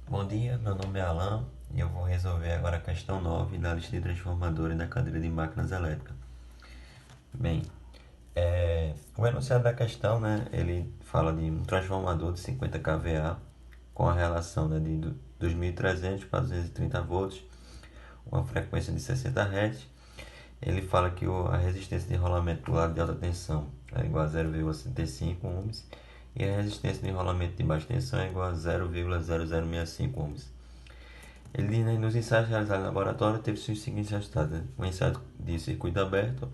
Bom dia, meu nome é Alan e eu vou resolver agora a questão 9 da lista de transformadores da cadeira de máquinas elétricas. Bem, o enunciado da questão, né, ele fala de um transformador de 50 kVA com a relação, né, de 2.300 para 230 volts, uma frequência de 60 Hz. Ele fala que a resistência de enrolamento do lado de alta tensão é igual a 0,75 ohms e a resistência de enrolamento de baixa tensão é igual a 0,0065 ohms. Ele diz, né, nos ensaios realizados no laboratório teve-se os seguintes resultados. Né? Um ensaio de circuito aberto,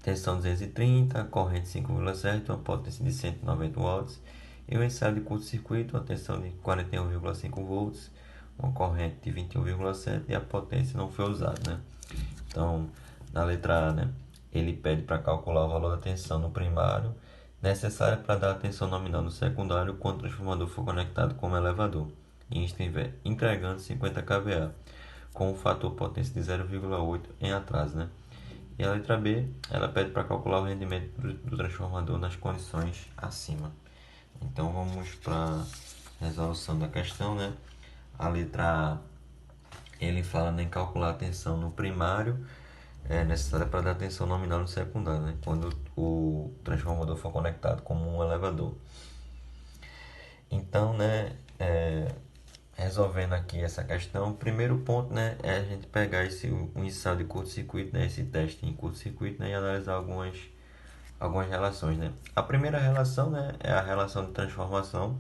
tensão 230, corrente 5,7, uma potência de 190 watts. E o ensaio de curto-circuito, uma tensão de 41,5 volts, uma corrente de 21,7 e a potência não foi usada. Né? Então, na letra A, né, ele pede para calcular o valor da tensão no primário necessária para dar a tensão nominal no secundário quando o transformador for conectado com o elevador e estiver entregando 50 kVA, com o fator potência de 0,8 em atraso. Né? E a letra B, ela pede para calcular o rendimento do transformador nas condições acima. Então vamos para a resolução da questão. Né? A letra A, ele fala em calcular a tensão no primário necessária para dar tensão nominal no secundário, né? Quando o transformador for conectado como um elevador. Então, né, resolvendo aqui essa questão, o primeiro ponto, né, é a gente pegar um ensaio de curto-circuito, né, esse teste em curto-circuito, né, e analisar algumas relações, né. A primeira relação, né, é a relação de transformação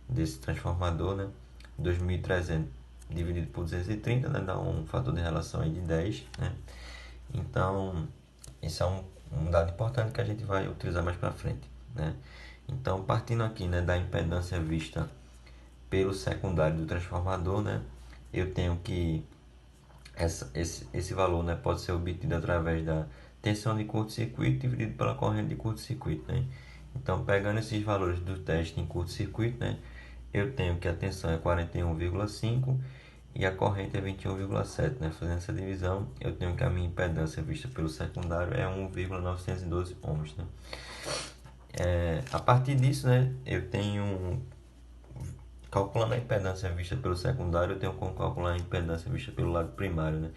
desse transformador, né, 2.300 dividido por 230, né, dá um fator de relação aí de 10, né. Então, esse é um dado importante que a gente vai utilizar mais para frente, né. Então, partindo aqui, né, da impedância vista pelo secundário do transformador, né, eu tenho que esse valor, né, pode ser obtido através da tensão de curto-circuito dividido pela corrente de curto-circuito, né. Então, pegando esses valores do teste em curto-circuito, né, eu tenho que a tensão é 41,5 e a corrente é 21,7, né. Fazendo essa divisão, eu tenho que a minha impedância vista pelo secundário é 1,912 ohms, né. A partir disso, né, eu tenho calculando a impedância vista pelo secundário, eu tenho como calcular a impedância vista pelo lado primário, né?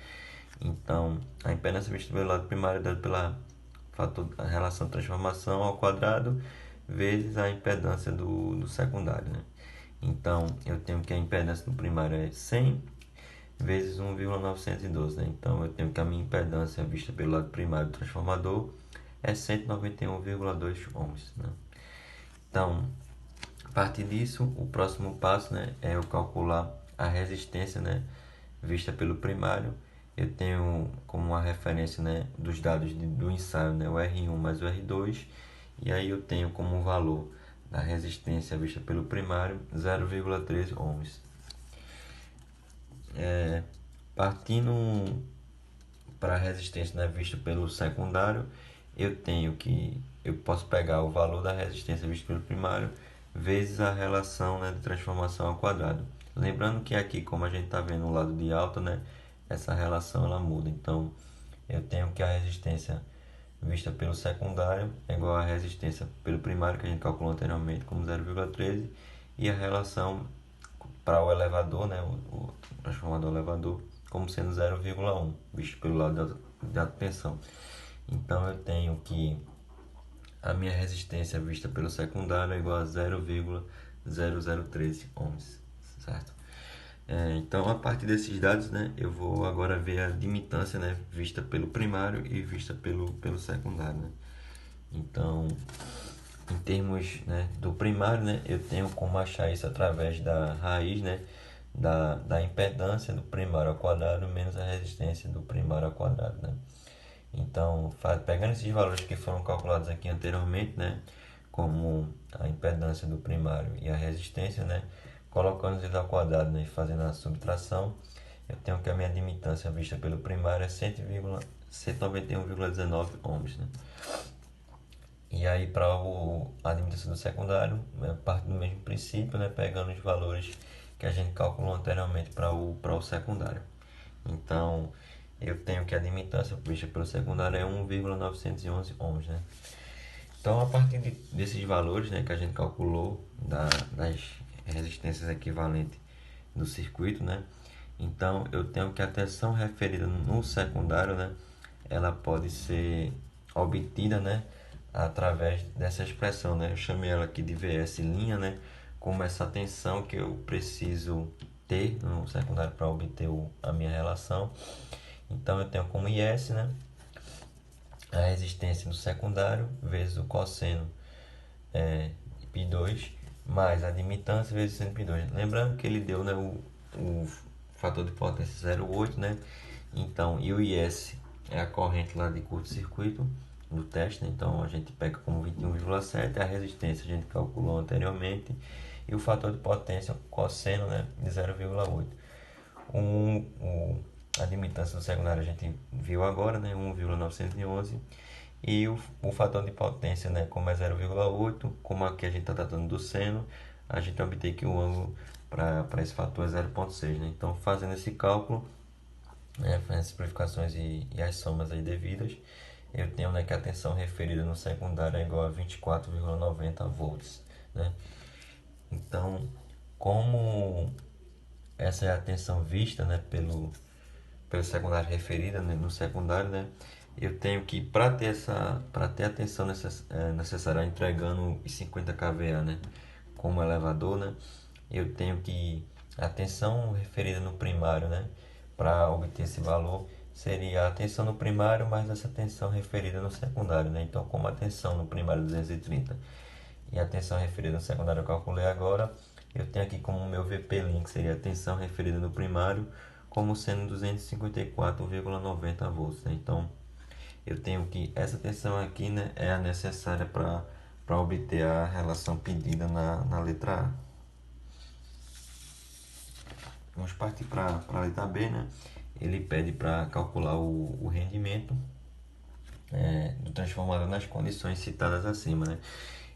Então, a impedância vista pelo lado primário é dada pela a relação de transformação ao quadrado vezes a impedância do secundário, né? Então, eu tenho que a impedância do primário é 100 vezes 1,912, né? Então, eu tenho que a minha impedância vista pelo lado primário do transformador é 191,2 ohms, né? Então, a partir disso, o próximo passo, né, é eu calcular a resistência, né, vista pelo primário. Eu tenho como uma referência, né, dos dados do ensaio, né, o R1 mais o R2, e aí eu tenho como valor da resistência vista pelo primário 0,3 ohms. Partindo para a resistência, né, vista pelo secundário, eu posso pegar o valor da resistência vista pelo primário vezes a relação, né, de transformação ao quadrado. Lembrando que aqui, como a gente está vendo o lado de alta, né, essa relação ela muda. Então, eu tenho que a resistência vista pelo secundário é igual à resistência pelo primário, que a gente calculou anteriormente como 0,13, e a relação para o elevador, né, o transformador elevador, como sendo 0,1, visto pelo lado da tensão. Então, eu tenho que a minha resistência vista pelo secundário é igual a 0,0013 ohms, certo? Então, a partir desses dados, né, eu vou agora ver a admitância, né, vista pelo primário e vista pelo secundário, né? Então, em termos, né, do primário, né, eu tenho como achar isso através da raiz, né, da impedância do primário ao quadrado menos a resistência do primário ao quadrado, né? Então, pegando esses valores que foram calculados aqui anteriormente, né, como a impedância do primário e a resistência, né, colocando eles ao quadrado, né, e fazendo a subtração, eu tenho que a minha admitância vista pelo primário é 191,19 ohms, né? E aí, para a admitância do secundário, parte do mesmo princípio, né, pegando os valores que a gente calculou anteriormente para o secundário. Então, eu tenho que a admitância vista pelo secundário é 1,911 ohms, né? Então, a partir desses valores, né, que a gente calculou das resistências equivalentes do circuito, né? Então eu tenho que a tensão referida no secundário, né, ela pode ser obtida, né, através dessa expressão, né? Eu chamei ela aqui de Vs linha, né, como essa tensão que eu preciso ter no secundário para obter a minha relação. Então eu tenho como IS, né, a resistência do secundário vezes o cosseno π2 mais a admitância vezes seno π2. Lembrando que ele deu, né, o fator de potência 0,8, né? Então, e o IS é a corrente lá de curto-circuito do teste, né? Então a gente pega como 21,7, a resistência a gente calculou anteriormente e o fator de potência, cosseno, né, de 0,8. A admitância do secundário a gente viu agora, né, 1,911, e o fator de potência, né, como é 0,8, como aqui a gente está tratando do seno, a gente obtém que o ângulo para esse fator é 0,6, né? Então fazendo esse cálculo, né, fazendo as simplificações e as somas aí devidas, eu tenho, né, que a tensão referida no secundário é igual a 24,90 volts, né? Então, como essa é a tensão vista, né, pelo secundário referida, né, no secundário, né, eu tenho que, para ter a tensão necessária entregando os 50 kVA, né, como elevador, né, eu tenho que a tensão referida no primário, né, para obter esse valor seria a tensão no primário mais essa tensão referida no secundário, né? Então, como a tensão no primário é 230 e a tensão referida no secundário eu calculei agora, eu tenho aqui como meu VP-link, que seria a tensão referida no primário, como sendo 254,90 volts, né? Então, eu tenho que essa tensão aqui, né, é a necessária para obter a relação pedida na letra A. Vamos partir para a letra B, né? Ele pede para calcular o rendimento do transformador nas condições citadas acima, né?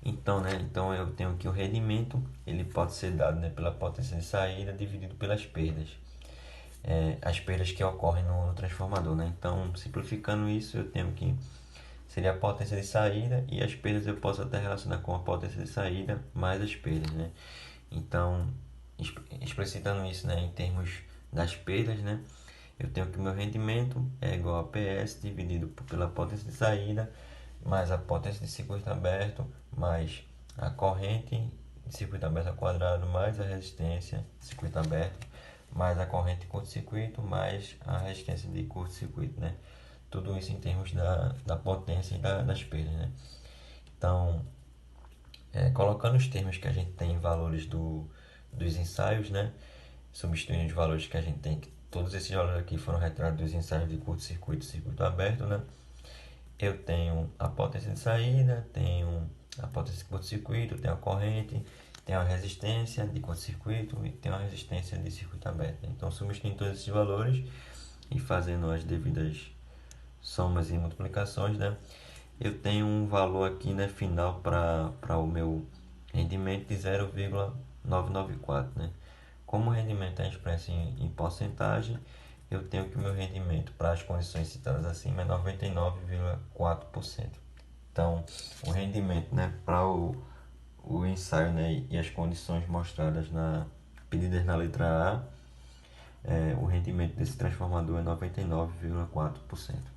Então, né? Então eu tenho que o rendimento ele pode ser dado, né, pela potência de saída dividido pelas perdas. As perdas que ocorrem no transformador, né? Então, simplificando isso, eu tenho que seria a potência de saída e as perdas eu posso até relacionar com a potência de saída mais as perdas, né? Então, explicitando isso, né, em termos das perdas, né, eu tenho que o meu rendimento é igual a PS dividido pela potência de saída mais a potência de circuito aberto mais a corrente de circuito aberto ao quadrado mais a resistência de circuito aberto mais a corrente de curto-circuito mais a resistência de curto-circuito, né? Tudo isso em termos da potência e das perdas, né? Então, colocando os termos que a gente tem em valores dos ensaios, né? Substituindo os valores que a gente tem, que todos esses valores aqui foram retirados dos ensaios de curto-circuito e circuito aberto, né? Eu tenho a potência de saída, tenho a potência de curto-circuito, tenho a corrente, tenho a resistência de curto-circuito e tenho a resistência de circuito aberto. Então, substituindo todos esses valores e fazendo as devidas somas e multiplicações, né? Eu tenho um valor aqui, né, final para o meu rendimento de 0,994, né? Como o rendimento é expresso em porcentagem, eu tenho que o meu rendimento para as condições citadas acima é 99,4%. Então, o rendimento, né, para o ensaio, né, e as condições mostradas pedidas na letra A, o rendimento desse transformador é 99,4%.